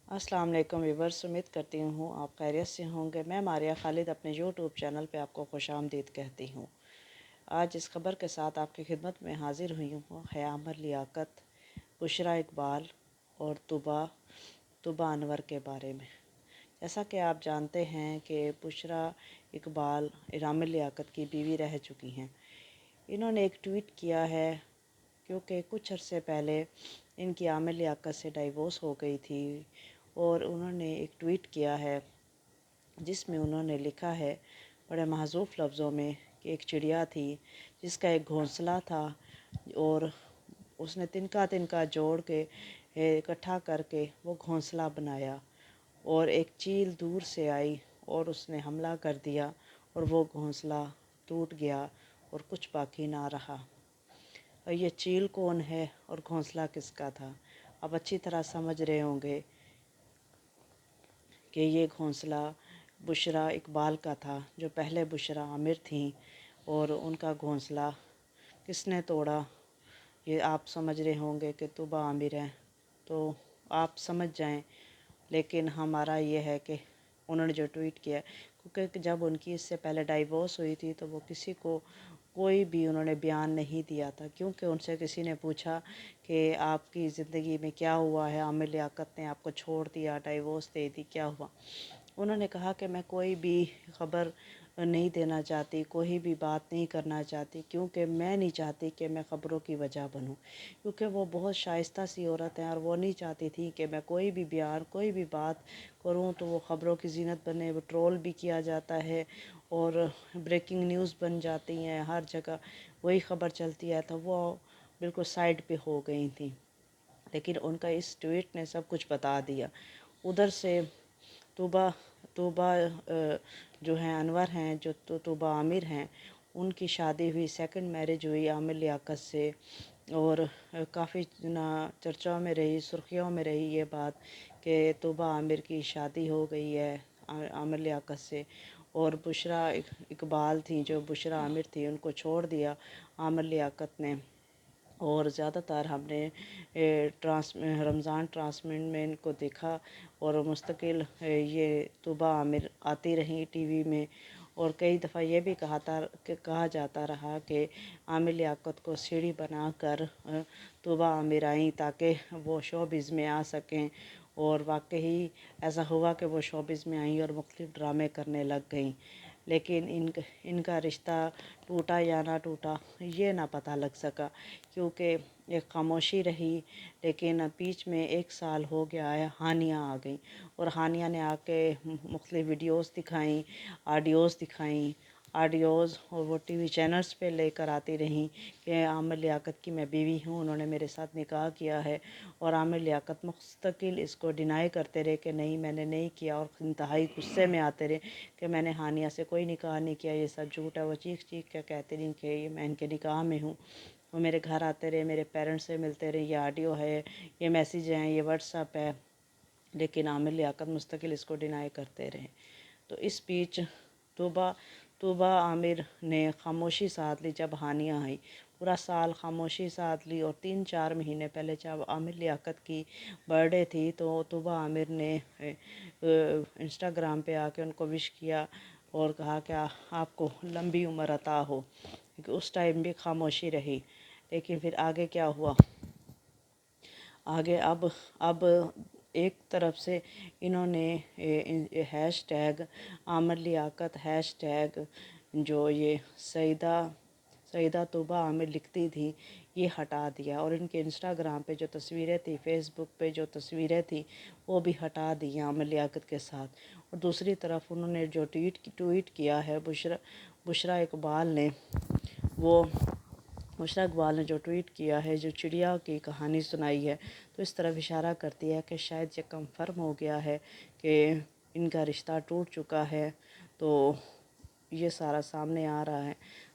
अस्सलाम वालेकुम व्यूअर्स, उम्मीद करती हूँ आप खैरियत से होंगे। मैं मारिया खालिद अपने यूट्यूब चैनल पे आपको खुशामदीद कहती हूँ। आज इस खबर के साथ आपकी खिदमत में हाजिर हुई हूँ ख़यामत लियाकत, बुशरा इकबाल और तुबा अनवर के बारे में। जैसा कि आप जानते हैं कि बुशरा इकबाल आमिर लियाकत की बीवी रह चुकी हैं। इन्होंने एक ट्वीट किया है क्योंकि कुछ अरसे पहले इनकी आमिर लियाकत से डाइवोर्स हो गई थी, और उन्होंने एक ट्वीट किया है जिसमें उन्होंने लिखा है बड़े महज़ूफ़ लफ्ज़ों में कि एक चिड़िया थी जिसका एक घोंसला था, और उसने तिनका तिनका जोड़ के इकट्ठा करके वो घोंसला बनाया, और एक चील दूर से आई और उसने हमला कर दिया और वो घोंसला टूट गया और कुछ बाकी ना रहा। और ये चील कौन है और घोंसला किसका था? अब अच्छी तरह समझ रहे होंगे कि ये घोंसला बुशरा इकबाल का था, जो पहले बुशरा आमिर थीं, और उनका घोंसला किसने तोड़ा ये आप समझ रहे होंगे कि तुबा आमिर हैं, तो आप समझ जाएं। लेकिन हमारा ये है कि उन्होंने जो ट्वीट किया, क्योंकि जब उनकी इससे पहले डाइवोर्स हुई थी तो वो किसी को कोई भी उन्होंने बयान नहीं दिया था, क्योंकि उनसे किसी ने पूछा कि आपकी ज़िंदगी में क्या हुआ है, आमिर लियाकत ने आपको छोड़ दिया, डाइवोर्स दे दी, क्या हुआ? उन्होंने कहा कि मैं कोई भी ख़बर नहीं देना चाहती, कोई भी बात नहीं करना चाहती, क्योंकि मैं नहीं चाहती कि मैं ख़बरों की वजह बनूं, क्योंकि वो बहुत शाइस्ता सी औरत हैं और वो नहीं चाहती थी कि मैं कोई भी बयान, कोई भी बात करूं तो वो ख़बरों की ज़ीनत बने। वो ट्रोल भी किया जाता है और ब्रेकिंग न्यूज़ बन जाती हैं, हर जगह वही ख़बर चलती है, तो वो बिल्कुल साइड पे हो गई थी। लेकिन उनका इस ट्वीट ने सब कुछ बता दिया। उधर से तूबा तूबा जो हैं अनवर हैं, जो तूबा आमिर हैं, उनकी शादी हुई, सेकंड मैरिज हुई आमिर लियाकत से, और काफ़ी ना चर्चाओं में रही, सुर्खियों में रही ये बात कि तूबा आमिर की शादी हो गई है आमिर लियाकत से, और बुशरा इकबाल थी जो बुशरा आमिर थी, उनको छोड़ दिया आमिर लियाकत ने। और ज़्यादातर हमने रमज़ान ट्रांसमिट में इनको देखा, और मुस्तकिल ये तुबा आमिर आती रही टीवी में, और कई दफ़ा ये भी कहा जाता रहा कि आमिर लियाकत को सीढ़ी बना कर तुबा आमिर आई ताकि वो शोबिज़ में आ सकें, और वाकई ऐसा हुआ कि वो शोबिज़ में आई और मुख्तलिफ़ ड्रामे करने लग गईं। लेकिन इनका रिश्ता टूटा या ना टूटा ये ना पता लग सका, क्योंकि एक खामोशी रही। लेकिन बीच में 1 साल हो गया है, हानिया आ गई, और हानिया ने आके मुख्तलिफ़ वीडियोस दिखाई, ऑडियोज़, और वो टीवी चैनल्स पे लेकर आती रहीं कि आमिर लियाकत की मैं बीवी हूँ, उन्होंने मेरे साथ निकाह किया है। और आमिर लियाकत मुस्तकिल इसको डिनाई करते रहे कि नहीं मैंने नहीं किया, और इंतहाई गुस्से में आते रहे कि मैंने हानिया से कोई निकाह नहीं किया, ये सब झूठ है। वो चीख चीख के कहते रहीं कि ये मैं इनके निकाह में हूँ। वो मेरे घर आते रहे, मेरे पेरेंट्स से मिलते रहे, ये ऑडियो है, ये मैसेज हैं, ये व्हाट्सअप है। लेकिन आमिर लियाकत मुस्तकिल इसको डिनाई करते रहे। तो इस बीच तोबा तोबा आमिर ने खामोशी साध ली जब हानिया आई, पूरा साल खामोशी साध ली। और 3-4 महीने पहले जब आमिर लियाकत की बर्थडे थी तो तोबा आमिर ने इंस्टाग्राम पे आके उनको विश किया और कहा कि आपको लंबी उम्र अता हो, क्योंकि उस टाइम भी खामोशी रही। लेकिन फिर आगे क्या हुआ? आगे अब एक तरफ से इन्होंने hash tag Aamir Liaquat, hash tag जो ये सईदा तोबा आमिर लिखती थी, ये हटा दिया, और इनके इंस्टाग्राम पे जो तस्वीरें थी, फेसबुक पे जो तस्वीरें थी, वो भी हटा दी आमिर लियाकत के साथ। और दूसरी तरफ उन्होंने जो ट्वीट किया है बुशरा इकबाल ने, वो बुशरा इकबाल ने जो ट्वीट किया है, जो चिड़िया की कहानी सुनाई है, तो इस तरफ इशारा करती है कि शायद ये कंफर्म हो गया है कि इनका रिश्ता टूट चुका है। तो ये सारा सामने आ रहा है।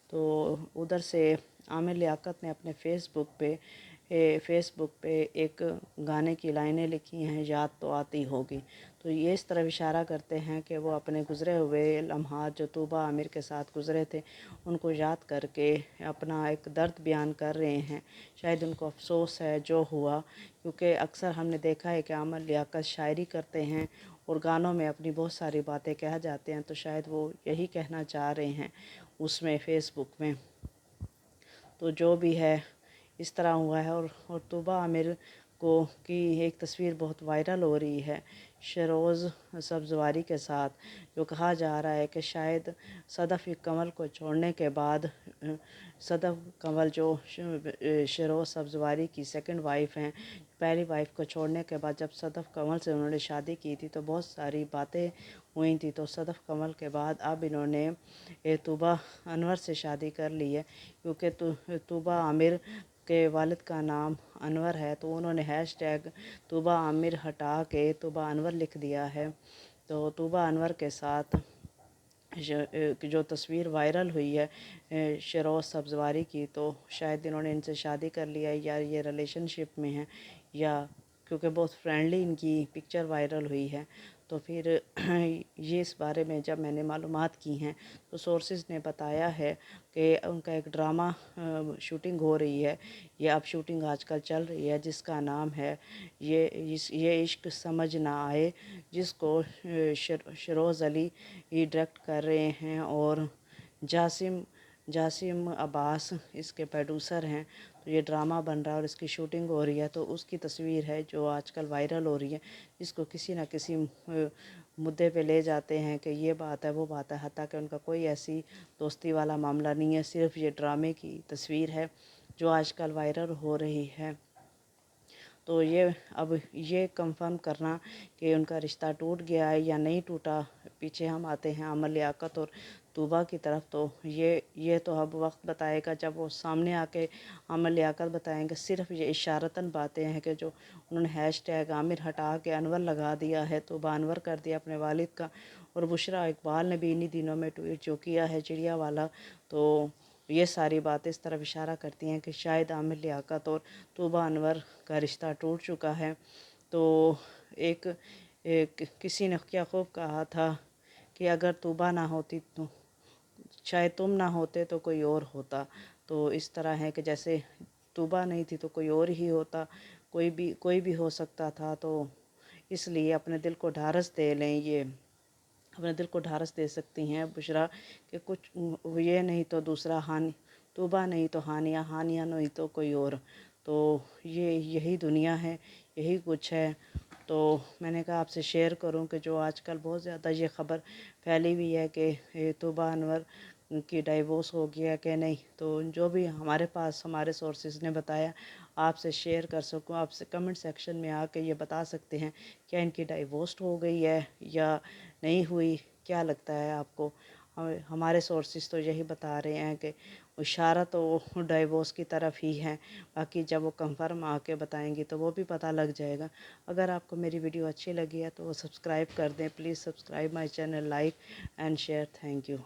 तो उधर से आमिर लियाकत ने अपने फ़ेसबुक पे फ़ेसबुक पे एक गाने की लाइनें लिखी हैं, याद तो आती होगी। तो ये इस तरफ इशारा करते हैं कि वो अपने गुज़रे हुए लम्हात जो तूबा आमिर के साथ गुज़रे थे उनको याद करके अपना एक दर्द बयान कर रहे हैं। शायद उनको अफसोस है जो हुआ, क्योंकि अक्सर हमने देखा है कि आमिर लियाकत शायरी करते हैं और गानों में अपनी बहुत सारी बातें कह जाते हैं, तो शायद वो यही कहना चाह रहे हैं उसमें फ़ेसबुक में। तो जो भी है इस तरह हुआ है। और तूबा आमिर को की एक तस्वीर बहुत वायरल हो रही है शरोज़ सब्ज़वारी के साथ, जो कहा जा रहा है कि शायद सदफ़ कमल को छोड़ने के बाद सदफ़ कमल जो शरोज़ सब्ज़वारी की सेकंड वाइफ़ हैं, पहली वाइफ़ को छोड़ने के बाद जब सदफ़ कमल से उन्होंने शादी की थी तो बहुत सारी बातें हुई थी। तो सदफ़ कमल के बाद अब इन्होंने तूबा अनवर से शादी कर ली है, क्योंकि तूबा आमिर के वालिद का नाम अनवर है, तो उन्होंने हैशटैग तूबा आमिर हटा के तूबा अनवर लिख दिया है। तो तूबा अनवर के साथ जो तस्वीर वायरल हुई है शरोज़ सब्ज़वारी की, तो शायद इन्होंने इनसे शादी कर लिया है या ये रिलेशनशिप में हैं, या क्योंकि बहुत फ्रेंडली इनकी पिक्चर वायरल हुई है। तो फिर ये इस बारे में जब मैंने मालूमात की हैं तो सोर्सेज ने बताया है कि उनका एक ड्रामा शूटिंग हो रही है, ये अब शूटिंग आजकल चल रही है, जिसका नाम है ये इश्क समझ ना आए, जिसको शरोज़ अली ये डायरेक्ट कर रहे हैं और जासिम जासिम अब्बास इसके प्रोड्यूसर हैं। तो ये ड्रामा बन रहा है और इसकी शूटिंग हो रही है, तो उसकी तस्वीर है जो आजकल वायरल हो रही है, इसको किसी न किसी मुद्दे पे ले जाते हैं कि ये बात है वो बात है, हालांकि उनका कोई ऐसी दोस्ती वाला मामला नहीं है, सिर्फ ये ड्रामे की तस्वीर है जो आजकल वायरल हो रही है। तो अब ये कंफर्म करना कि उनका रिश्ता टूट गया है या नहीं टूटा, पीछे हम आते हैं आमिर लियाकत और तूबा की तरफ। तो ये तो अब वक्त बताएगा, जब वो सामने आके आमिर लियाकत बताएंगे। सिर्फ ये इशारतन बातें हैं कि जो उन्होंने हैशटैग आमिर हटा के अनवर लगा दिया है, तूबा अनवर कर दिया अपने वालिद का। और बुशरा इकबाल ने भी इन्हीं दिनों में ट्वीट जो किया है चिड़िया वाला, तो ये सारी बातें इस तरफ इशारा करती हैं कि शायद आमिर लियाकत और तूबा अनवर का रिश्ता टूट चुका है। तो एक किसी ने क्या खूब कहा था कि अगर तूबा ना होती तो शायद तुम ना होते तो कोई और होता। तो इस तरह है कि जैसे तूबा नहीं थी तो कोई और ही होता, कोई भी हो सकता था। तो इसलिए अपने दिल को ढारस दे लें, ये अपने दिल को ढारस दे सकती हैं बुशरा कि कुछ ये नहीं तो दूसरा हानि, तूबा नहीं तो हानिया, हानिया नहीं तो कोई और। तो यही दुनिया है, यही कुछ है। तो मैंने कहा आपसे शेयर करूं कि जो आजकल बहुत ज़्यादा ये ख़बर फैली हुई है कि तूबा अनवर की डाइवोर्स हो गया कि नहीं, तो जो भी हमारे पास हमारे सोर्सेज ने बताया आपसे शेयर कर सकूं। आपसे कमेंट सेक्शन में आके ये बता सकते हैं क्या इनकी डाइवोर्स हो गई है या नहीं हुई, क्या लगता है आपको? हमारे सोर्सेज तो यही बता रहे हैं कि इशारा तो डाइवोर्स की तरफ ही है, बाकी जब वो कंफर्म आके बताएंगी तो वो भी पता लग जाएगा। अगर आपको मेरी वीडियो अच्छी लगी है तो वो सब्सक्राइब कर दें please, subscribe my channel, like and share. Thank you.